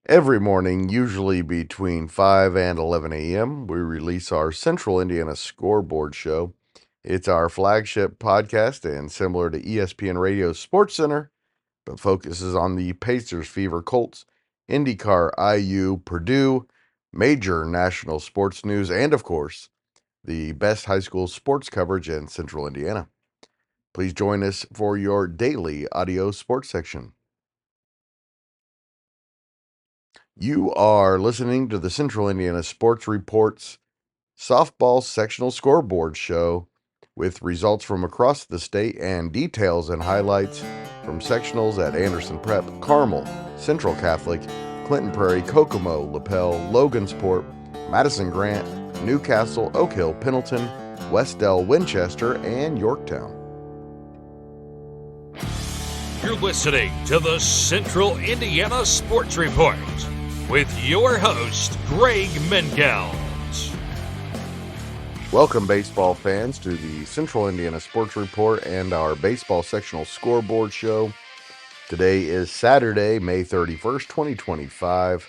Every morning, usually between 5 and 11 a.m., we release our Central Indiana Scoreboard show. It's our flagship podcast and similar to ESPN Radio's Sports Center, but focuses on the Pacers, Fever, Colts, IndyCar, IU, Purdue, major national sports news, and of course, the best high school sports coverage in Central Indiana. Please join us for your daily audio sports section. You are listening to the Central Indiana Sports Report's softball sectional scoreboard show with results from across the state and details and highlights from sectionals at Anderson Prep, Carmel, Central Catholic, Clinton Prairie, Kokomo, Lapel, Logansport, Madison-Grant, Newcastle, Oak Hill, Pendleton, Wes-Del, Winchester, and Yorktown. You're listening to the Central Indiana Sports Report with your host, Greg Mengelt. Welcome, baseball fans, to the Central Indiana Sports Report and our baseball sectional scoreboard show. Today is Saturday, May 31st, 2025.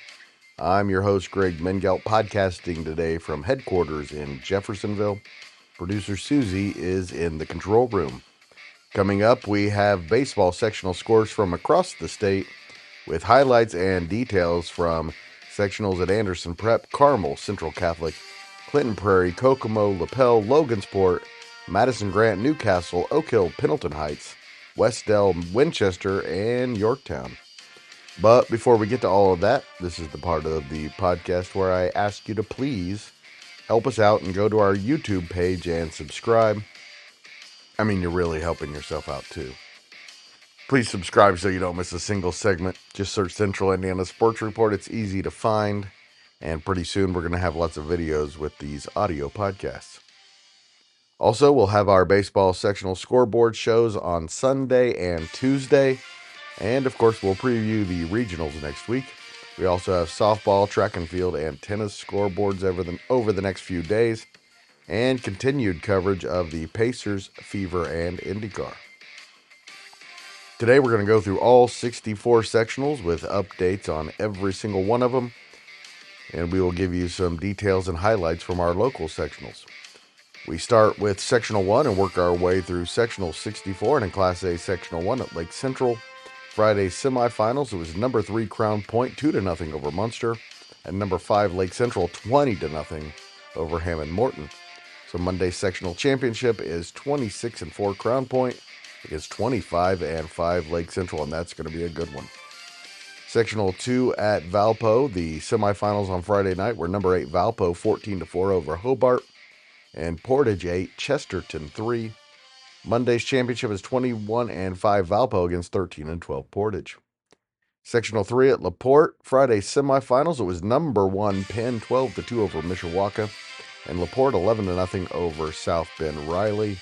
I'm your host, Greg Mengelt, podcasting today from headquarters in Jeffersonville. Producer Susie is in the control room. Coming up, we have baseball sectional scores from across the state with highlights and details from sectionals at Anderson Prep, Carmel, Central Catholic, Clinton Prairie, Kokomo, Lapel, Logansport, Madison-Grant, Newcastle, Oak Hill, Pendleton Heights, Wes-Del, Winchester, and Yorktown. But before we get to all of that, this is the part of the podcast where I ask you to please help us out and go to our YouTube page and subscribe. I mean, you're really helping yourself out too. Please subscribe so you don't miss a single segment. Just search Central Indiana Sports Report. It's easy to find. And pretty soon we're going to have lots of videos with these audio podcasts. Also, we'll have our baseball sectional scoreboard shows on Sunday and Tuesday. And of course, we'll preview the regionals next week. We also have softball, track and field, and tennis scoreboards over the next few days. And continued coverage of the Pacers, Fever, and IndyCar. Today we're going to go through all 64 sectionals with updates on every single one of them. And we will give you some details and highlights from our local sectionals. We start with Sectional 1 and work our way through Sectional 64. And in Class A Sectional 1 at Lake Central, Friday's semifinals, it was number 3 Crown Point 2-0 over Munster, and number 5 Lake Central 20-0 over Hammond Morton. So Monday's sectional championship is 26-4 Crown Point against 25-5 Lake Central, and that's going to be a good one. Sectional 2 at Valpo, the semifinals on Friday night were number 8 Valpo 14-4 over Hobart, and Portage 8, Chesterton 3. Monday's championship is 21-5 Valpo against 13-12 Portage. Sectional 3 at LaPorte, Friday's semifinals, it was number 1 Penn 12-2 over Mishawaka, and LaPorte 11-0 over South Bend Riley.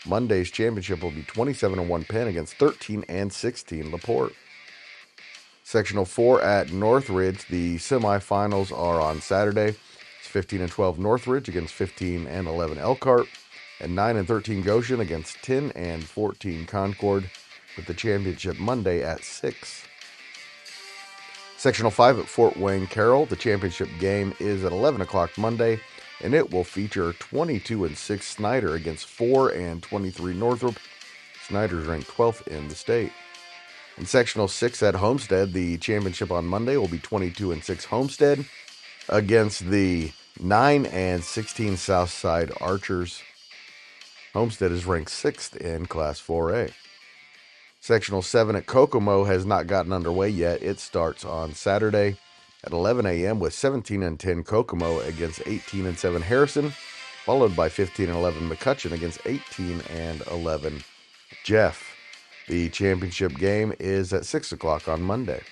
Monday's championship will be 27-1 Penn against 13-16 LaPorte. Sectional 4 at Northridge, the semifinals are on Saturday. It's 15-12 Northridge against 15-11 Elkhart, and 9-13 Goshen against 10-14 Concord, with the championship Monday at 6. Sectional 5 at Fort Wayne Carroll, the championship game is at 11 o'clock Monday, and it will feature 22-6 Snyder against 4-23 Northrop. Snyder's ranked 12th in the state. In Sectional 6 at Homestead, the championship on Monday will be 22-6 Homestead against the 9-16 Southside Archers. Homestead is ranked 6th in Class 4A. Sectional 7 at Kokomo has not gotten underway yet. It starts on Saturday at 11 a.m. with 17-10 Kokomo against 18-7 Harrison, followed by 15-11 McCutcheon against 18-11 Jeff. The championship game is at 6 o'clock on Monday.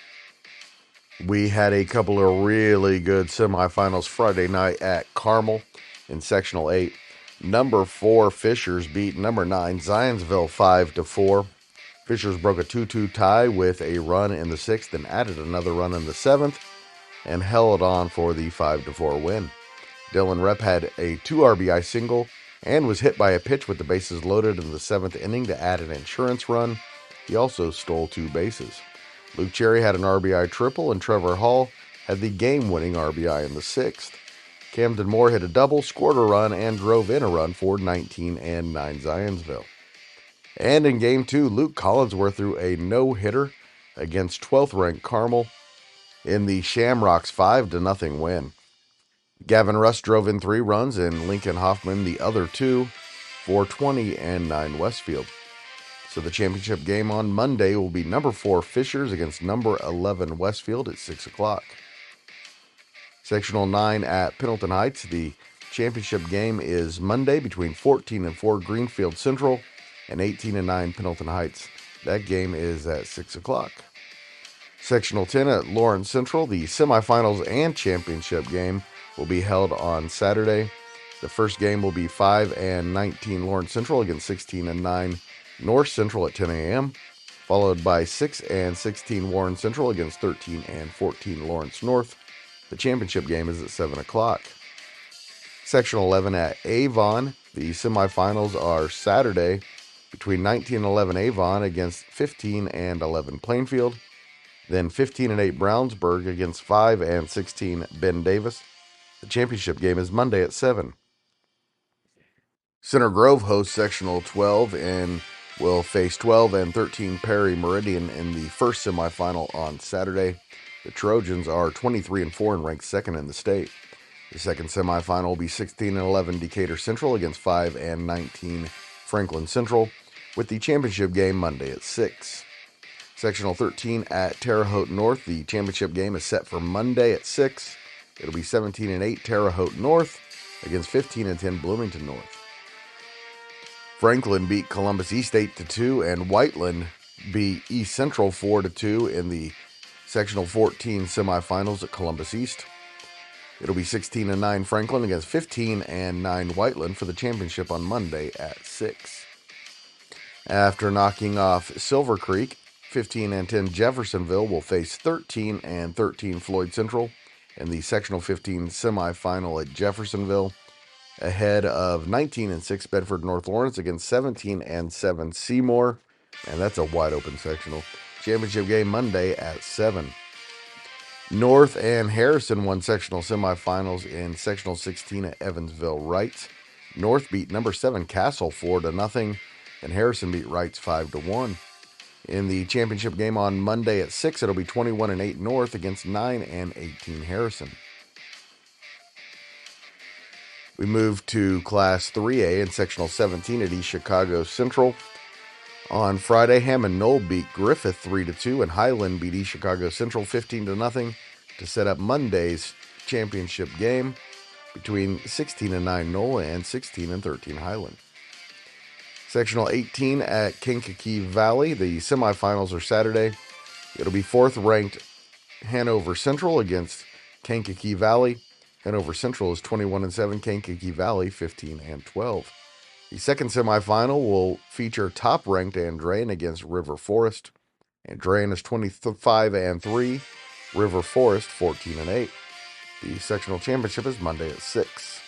We had a couple of really good semifinals Friday night at Carmel in Sectional 8. Number 4 Fishers beat number 9 Zionsville 5-4. Fishers broke a 2-2 tie with a run in the 6th and added another run in the 7th and held on for the 5-4 win. Dylan Rep had a 2 RBI single and was hit by a pitch with the bases loaded in the 7th inning to add an insurance run. He also stole 2 bases. Luke Cherry had an RBI triple, and Trevor Hall had the game-winning RBI in the 6th. Camden Moore hit a double, scored a run, and drove in a run for 19-9 Zionsville. And in Game 2, Luke Collinsworth threw a no-hitter against 12th-ranked Carmel in the Shamrocks 5-0 win. Gavin Russ drove in 3 runs, and Lincoln Hoffman the other 2 for 20-9 Westfield. So the championship game on Monday will be number 4 Fishers against number 11 Westfield at 6 o'clock. Sectional 9 at Pendleton Heights. The championship game is Monday between 14-4 Greenfield Central and 18-9 Pendleton Heights. That game is at 6 o'clock. Sectional 10 at Lawrence Central. The semifinals and championship game will be held on Saturday. The first game will be 5-19 Lawrence Central against 16-9 North Central at 10 a.m., followed by 6-16 Warren Central against 13-14 Lawrence North. The championship game is at 7 o'clock. Sectional 11 at Avon. The semifinals are Saturday between 19-11 Avon against 15-11 Plainfield. Then 15-8 Brownsburg against 5-16 Ben Davis. The championship game is Monday at 7. Center Grove hosts Sectional 12 and will face 12-13 Prairie Meridian in the first semifinal on Saturday. The Trojans are 23-4 and ranked second in the state. The second semifinal will be 16-11 Decatur Central against 5-19 Franklin Central, with the championship game Monday at 6. Sectional 13 at Terre Haute North. The championship game is set for Monday at 6. It'll be 17-8 Terre Haute North against 15-10 Bloomington North. Franklin beat Columbus East 8-2, and Whiteland beat East Central 4-2 in the Sectional 14 semifinals at Columbus East. It'll be 16-9 Franklin against 15-9 Whiteland for the championship on Monday at 6. After knocking off Silver Creek, 15-10 Jeffersonville will face 13-13 Floyd Central in the Sectional 15 semifinal at Jeffersonville, ahead of 19-6 Bedford North Lawrence against 17-7 Seymour, and that's a wide open sectional. Championship game Monday at 7. North and Harrison won sectional semifinals in Sectional 16 at Evansville Wrights. North beat number 7 Castle 4-0, and Harrison beat Wrights 5-1. In the championship game on Monday at 6, it'll be 21-8 North against 9-18 Harrison. We move to Class 3A in Sectional 17 at East Chicago Central. On Friday, Hammond Knoll beat Griffith 3-2, and Highland beat East Chicago Central 15-0 to set up Monday's championship game between 16-9 Knoll and 16-13 Highland. Sectional 18 at Kankakee Valley. The semifinals are Saturday. It'll be 4th-ranked Hanover Central against Kankakee Valley. Hanover Central is 21-7, Kankakee Valley 15-12. The second semifinal will feature top-ranked Andrean against River Forest. Andrean is 25-3, River Forest 14-8. The sectional championship is Monday at 6.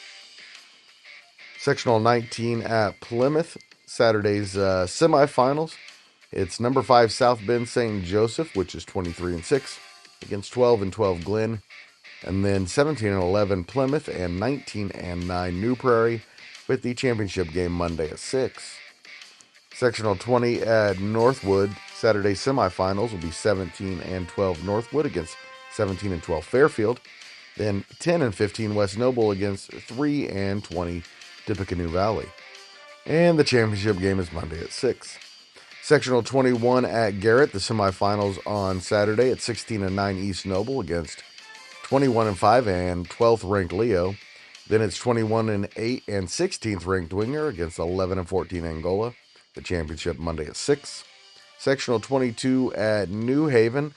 Sectional 19 at Plymouth. Saturday's semifinals. It's number 5 South Bend St. Joseph, which is 23-6, against 12-12 Glen. And then 17-11 Plymouth and 19-9 New Prairie, with the championship game Monday at 6. Sectional 20 at Northwood. Saturday semifinals will be 17-12 Northwood against 17-12 Fairfield. Then 10-15 West Noble against 3-20 Tippecanoe Valley. And the championship game is Monday at 6. Sectional 21 at Garrett. The semifinals on Saturday at 16-9 East Noble against 21-5 and 12th ranked Leo. Then it's 21-8 and 16th ranked Winger against 11-14 Angola. The championship Monday at 6. Sectional 22 at New Haven.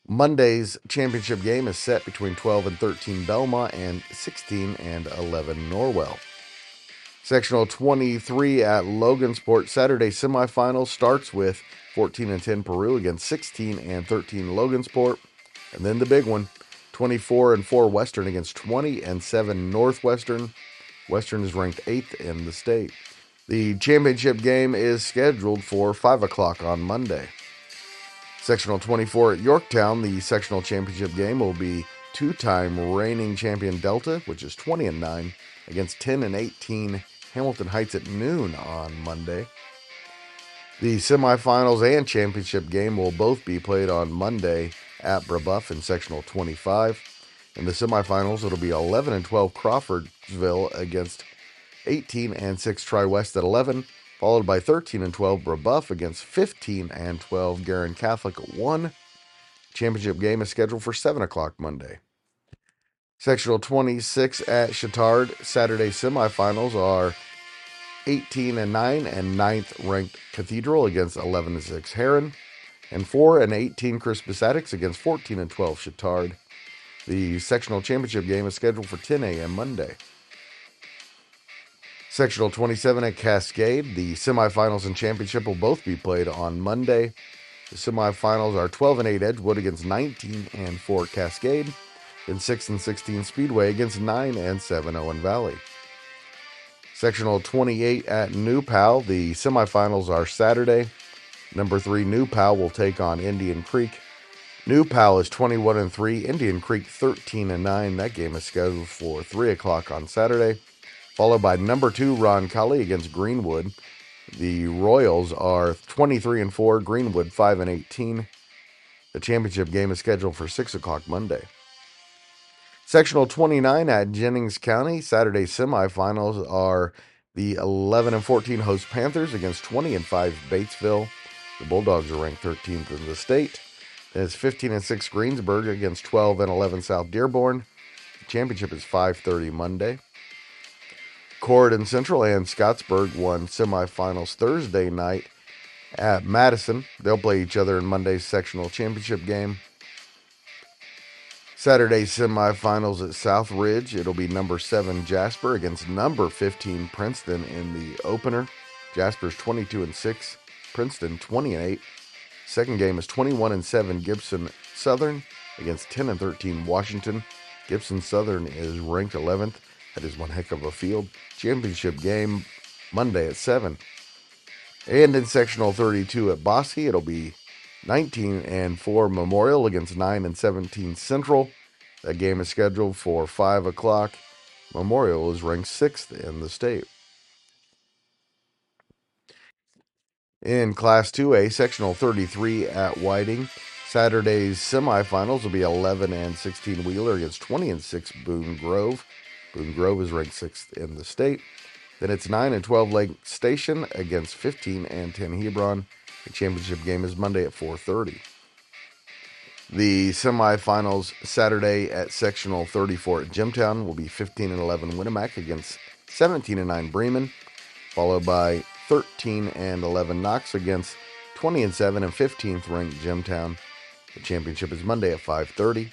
Monday's championship game is set between 12-13 Belmont and 16-11 Norwell. Sectional 23 at Logansport. Saturday semifinal starts with 14-10 Peru against 16-13 Logansport. And then the big one, 24-4 Western against 20-7 Northwestern. Western is ranked 8th in the state. The championship game is scheduled for 5 o'clock on Monday. Sectional 24 at Yorktown. The sectional championship game will be two-time reigning champion Delta, which is 20-9, against 10-18 Hamilton Heights at noon on Monday. The semifinals and championship game will both be played on Monday at Brebeuf in Sectional 25. In the semifinals, it'll be 11-12 Crawfordsville against 18-6 Tri-West at 11, followed by 13-12 Brebeuf against 15-12 Guerin Catholic at 1. Championship game is scheduled for 7 o'clock Monday. Sectional 26 at Chittard. Saturday semifinals are 18-9 and 9th ranked Cathedral against 11-6 Heron, and 4-18 Crispus Attucks against 14-12 Chittard. The sectional championship game is scheduled for 10 a.m. Monday. Sectional 27 at Cascade. The semifinals and championship will both be played on Monday. The semifinals are 12-8 Edgewood against 19-4 Cascade, and 6-16 Speedway against 9-7 Owen Valley. Sectional 28 at New Pal. The semifinals are Saturday. Number 3 New Pal will take on Indian Creek. New Pal is 21-3, Indian Creek 13-9. That game is scheduled for 3 o'clock on Saturday, followed by number 2 Roncalli against Greenwood. The Royals are 23-4, Greenwood 5-18. The championship game is scheduled for 6 o'clock Monday. Sectional 29 at Jennings County. Saturday semifinals are the 11-14 host Panthers against 20-5 Batesville. The Bulldogs are ranked 13th in the state. Then it's 15-6 Greensburg against 12-11 South Dearborn. The championship is 5:30 Monday. Corridon Central and Scottsburg won semifinals Thursday night at Madison. They'll play each other in Monday's sectional championship game. Saturday semifinals at South Ridge. It'll be number 7 Jasper against number 15 Princeton in the opener. Jasper's 22-6, Princeton 20-8. Second game is 21-7 Gibson Southern against 10-13 Washington. Gibson Southern is ranked 11th. That is one heck of a field. Championship game Monday at 7. And in sectional 32 at Bosque, it'll be 19-4 Memorial against 9-17 Central. That game is scheduled for 5 o'clock. Memorial is ranked 6th in the state. In Class 2A, sectional 33 at Whiting, Saturday's semifinals will be 11-16 Wheeler against 20-6 Boone Grove. Boone Grove is ranked 6th in the state. Then it's 9-12 Lake Station against 15-10 Hebron. The championship game is Monday at 4:30. The semifinals Saturday at sectional 34 at Jimtown will be 15-11 Winnemac against 17-9 Bremen, followed by 13-11 Knox against 20-7 and 15th ranked Jimtown. The championship is Monday at 5:30.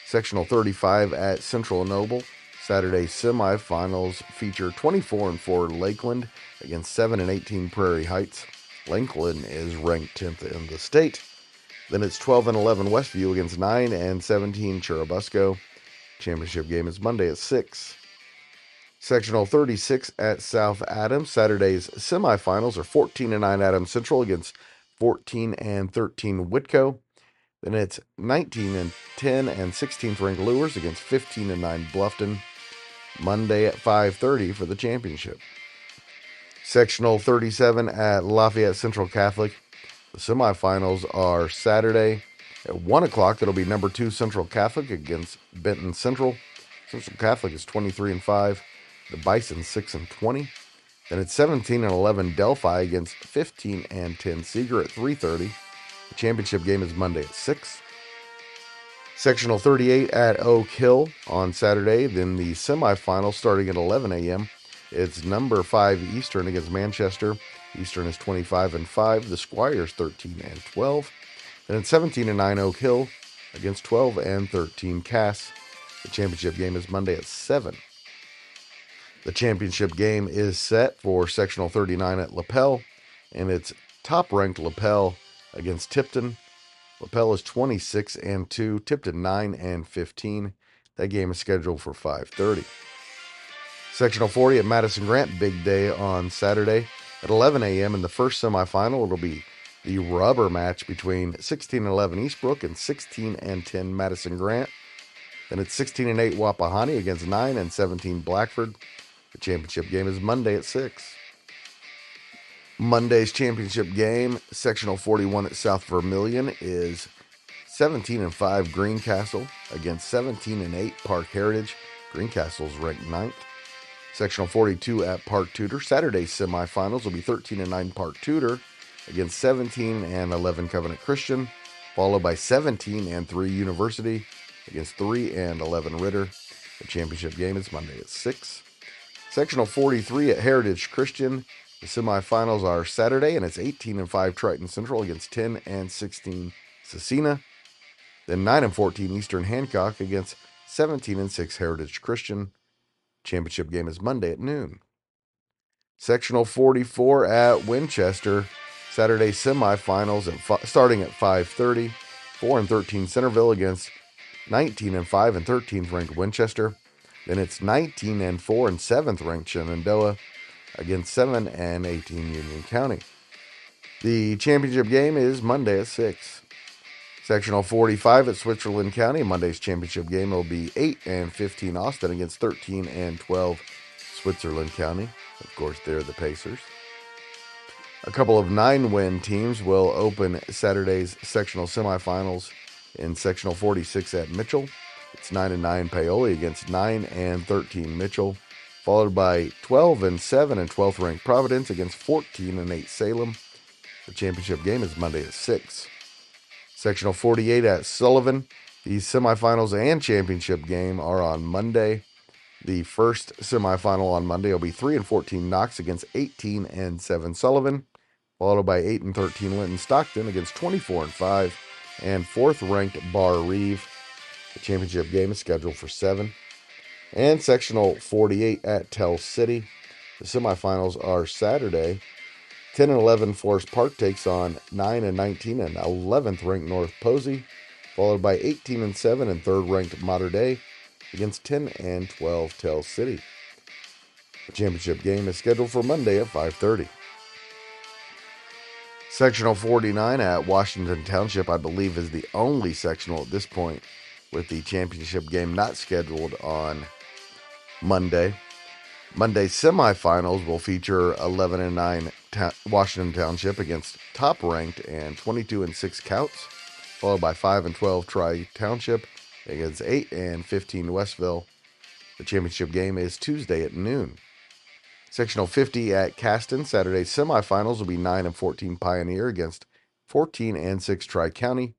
Sectional 35 at Central Noble. Saturday semifinals feature 24-4 Lakeland against 7-18 Prairie Heights. Lakeland is ranked 10th in the state. Then it's 12-11 Westview against 9-17 Churubusco. Championship game is Monday at 6. Sectional 36 at South Adams. Saturday's semifinals are 14-9 Adams Central against 14-13 Whitco. Then it's 19-10 and 16th ranked Lures against 15-9 Bluffton. Monday at 5:30 for the championship. Sectional 37 at Lafayette Central Catholic. The semifinals are Saturday at 1 o'clock. That'll be number 2 Central Catholic against Benton Central. Central Catholic is 23-5. The Bison 6-20. Then it's 17-11 Delphi against 15-10 Seeger at 3:30. The championship game is Monday at 6. Sectional 38 at Oak Hill on Saturday. Then the semifinals starting at 11 a.m. It's number 5 Eastern against Manchester. Eastern is 25-5. The Squires 13-12. Then it's 17-9 Oak Hill against 12-13 Cass. The championship game is Monday at 7. The championship game is set for sectional 39 at Lapel, and it's top-ranked Lapel against Tipton. Lapel is 26-2, Tipton 9-15. That game is scheduled for 5:30. Sectional 40 at Madison-Grant, big day on Saturday at 11 a.m. In the first semifinal, it'll be the rubber match between 16-11 Eastbrook and 16-10 Madison-Grant. Then it's 16-8 Wapahani against 9-17 Blackford. The championship game is Monday at 6. Monday's championship game, sectional 41 at South Vermilion, is 17-5 Greencastle against 17-8 Park Heritage. Greencastle's ranked 9th. Sectional 42 at Park Tudor. Saturday's semifinals will be 13-9 Park Tudor against 17-11 Covenant Christian, followed by 17-3 University against 3-11 Ritter. The championship game is Monday at 6. Sectional 43 at Heritage Christian. The semifinals are Saturday, and it's 18-5 Triton Central against 10-16 Cecina. Then 9-14 Eastern Hancock against 17-6 Heritage Christian. Championship game is Monday at noon. Sectional 44 at Winchester. Saturday semifinals starting at 5:30. 4-13 Centerville against 19-5 and 13th ranked Winchester. Then it's 19-4 and 7th ranked Shenandoah against 7-18 Union County. The championship game is Monday at 6. Sectional 45 at Switzerland County. Monday's championship game will be 8-15 Austin against 13-12 Switzerland County. Of course, they're the Pacers. A couple of 9-win teams will open Saturday's sectional semifinals in sectional 46 at Mitchell. It's 9-9 Paoli against 9-13 Mitchell, followed by 12-7 and 12th ranked Providence against 14-8 Salem. The championship game is Monday at 6. Sectional 48 at Sullivan. The semifinals and championship game are on Monday. The first semifinal on Monday will be 3-14 Knox against 18-7 Sullivan, followed by 8-13 Linton Stockton against 24-5 and 4th ranked Bar Reeve. The championship game is scheduled for 7. And sectional 48 at Tell City. The semifinals are Saturday. 10-11 Forest Park takes on 9-19 and 11th ranked North Posey, followed by 18-7 and 3rd ranked Mater Dei against 10-12 Tell City. The championship game is scheduled for Monday at 5:30. Sectional 49 at Washington Township, I believe, is the only sectional at this point with the championship game not scheduled on Monday. Monday's semifinals will feature 11-9 Washington Township against top-ranked and 22-6 Couts, followed by 5-12 Tri-Township against 8-15 Westville. The championship game is Tuesday at noon. Sectional 50 at Caston. Saturday's semifinals will be 9-14 Pioneer against 14-6 Tri-County,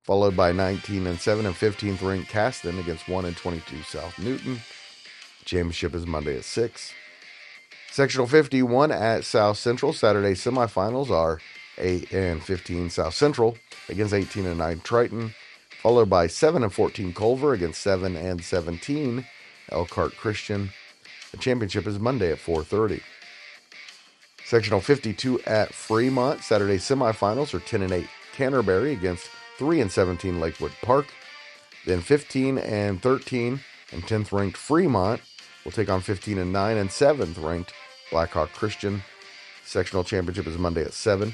followed by 19-7 and 15th ranked Caston against 1-22 South Newton. The championship is Monday at 6. Sectional 51 at South Central. Saturday semifinals are 8-15 South Central against 18-9 Triton, followed by 7-14 Culver against 7-17 Elkhart Christian. The championship is Monday at 4:30. Sectional 52 at Fremont. Saturday semifinals are 10-8 Canterbury against 3-17 Lakewood Park. Then 15-13 and 10th ranked Fremont will take on 15-9 and 7th ranked Blackhawk Christian. Sectional championship is Monday at 7.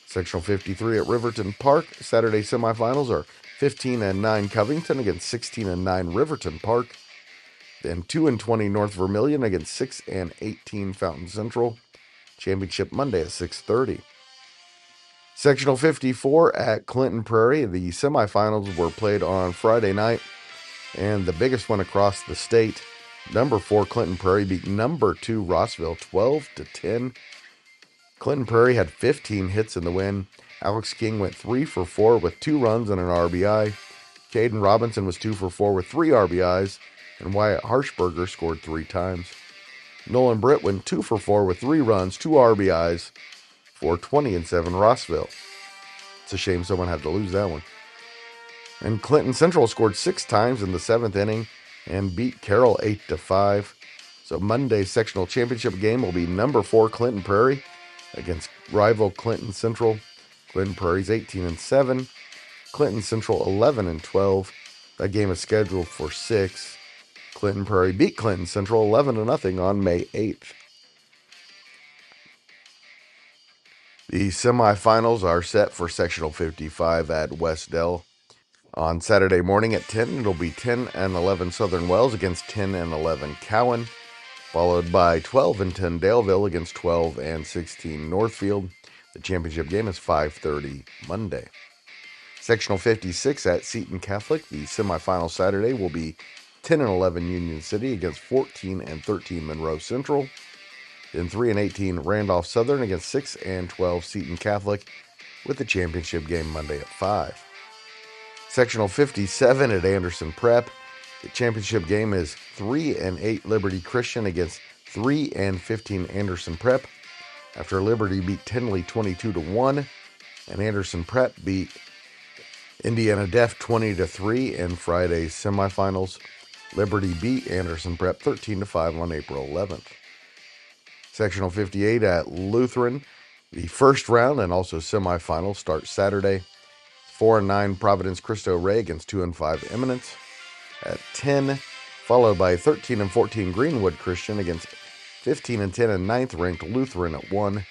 Sectional 53 at Riverton Park. Saturday semifinals are 15-9 Covington against 16-9 Riverton Park. Then 2-20 North Vermilion against 6-18 Fountain Central. Championship Monday at 6:30. Sectional 54 at Clinton Prairie. The semifinals were played on Friday night, and the biggest one across the state. Number 4 Clinton Prairie beat number 2 Rossville 12-10. Clinton Prairie had 15 hits in the win. Alex King went 3 for 4 with 2 runs and an RBI. Caden Robinson was 2 for 4 with 3 RBIs, and Wyatt Harshberger scored 3 times. Nolan Britt went 2 for 4 with 3 runs, 2 RBIs for 20-7 Rossville. It's a shame someone had to lose that one. And Clinton Central scored 6 times in the 7th inning and beat Carroll 8-5. So Monday's sectional championship game will be number 4 Clinton Prairie against rival Clinton Central. Clinton Prairie's 18-7. Clinton Central 11-12. That game is scheduled for 6. Clinton Prairie beat Clinton Central 11-0 on May 8th. The semifinals are set for sectional 55 at Wes-Del On Saturday morning at 10, it'll be 10 and 11 Southern Wells against 10 and 11 Cowan, followed by 12 and 10 Daleville against 12 and 16 Northfield. The championship game is 5:30 Monday. Sectional 56 at Seton Catholic. The semifinal Saturday will be 10 and 11 Union City against 14 and 13 Monroe Central. Then 3 and 18 Randolph Southern against 6 and 12 Seton Catholic, with the championship game Monday at 5. Sectional 57 at Anderson Prep. The championship game is 3 and 8 Liberty Christian against 3 and 15 Anderson Prep, after Liberty beat Tenley 22-1, and Anderson Prep beat Indiana Def 20-3 in Friday's semifinals. Liberty beat Anderson Prep 13-5 on April 11th. Sectional 58 at Lutheran. The first round and also semifinal starts Saturday. 4 and 9 Providence Cristo Rey against 2 and 5 Eminence at 10, followed by 13 and 14 Greenwood Christian against 15 and 10 and 9th ranked Lutheran at 1. The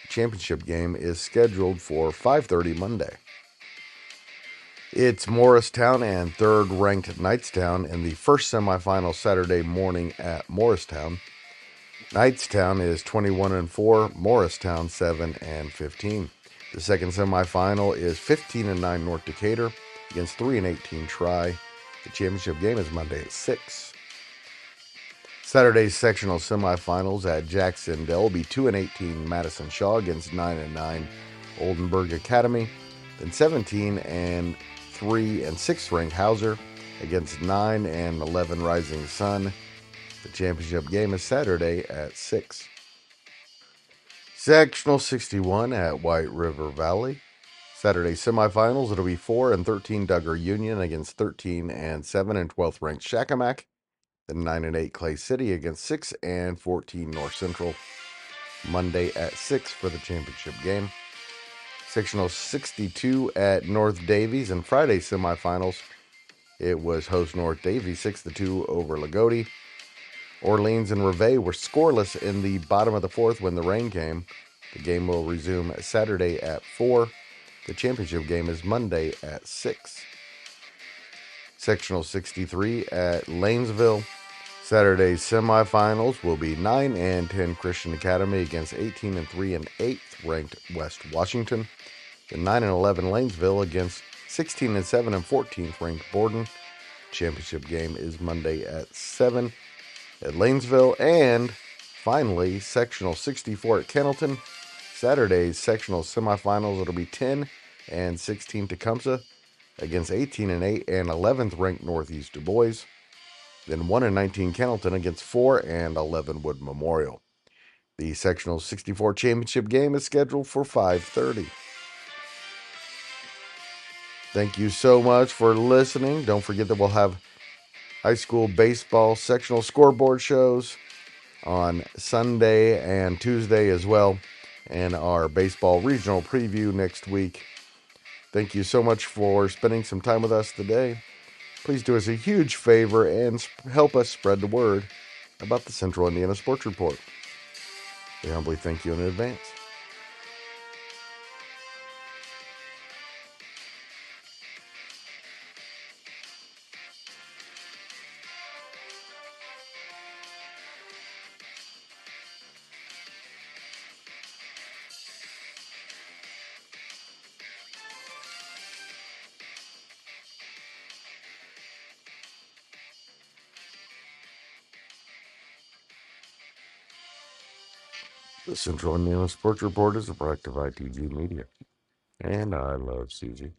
championship game is scheduled for 5:30 Monday. It's Morristown and 3rd ranked Knightstown in the first semifinal Saturday morning at Morristown. Knightstown is 21 and 4, Morristown 7 and 15. The second semifinal is 15 and 9 North Decatur against 3 and 18 Tri. The championship game is Monday at 6. Saturday's sectional semifinals at Jacksonville will be 2 and 18 Madison Shaw against 9 and 9 Oldenburg Academy. Then 17 and 3 and 6th ranked Hauser against 9 and 11 Rising Sun. The championship game is Saturday at 6. Sectional 61 at White River Valley. Saturday semifinals, it'll be 4 and 13 Duggar Union against 13 and 7 and 12th ranked Shakamak. Then 9 and 8 Clay City against 6 and 14 North Central. Monday at 6 for the championship game. Sectional 62 at North Davies, and Friday semifinals, it was host North Davies 6-2 over Lagodi. Orleans and Reveille were scoreless in the bottom of the fourth when the rain came. The game will resume Saturday at 4. The championship game is Monday at 6. Sectional 63 at Lanesville. Saturday's semifinals will be 9 and 10 Christian Academy against 18 and 3 and 8th ranked West Washington. The 9 and 11 Lanesville against 16 and 7 and 14th ranked Borden. Championship game is Monday at 7 at Lanesville. And finally, sectional 64 at Pendleton. Saturday's sectional semifinals, it'll be 10 and 16 Tecumseh against 18 and 8 and 11th ranked Northeast Du Bois. Then 1 and 19 Pendleton against 4 and 11 Wood Memorial. The sectional 64 championship game is scheduled for 5:30. Thank you so much for listening. Don't forget that we'll have high school baseball sectional scoreboard shows on Sunday and Tuesday as well, and our baseball regional preview next week. Thank you so much for spending some time with us today. Please do us a huge favor and help us spread the word about the Central Indiana Sports Report. We humbly thank you in advance. The Central Indiana Sports Report is a product of ITG Media. And I love Susie.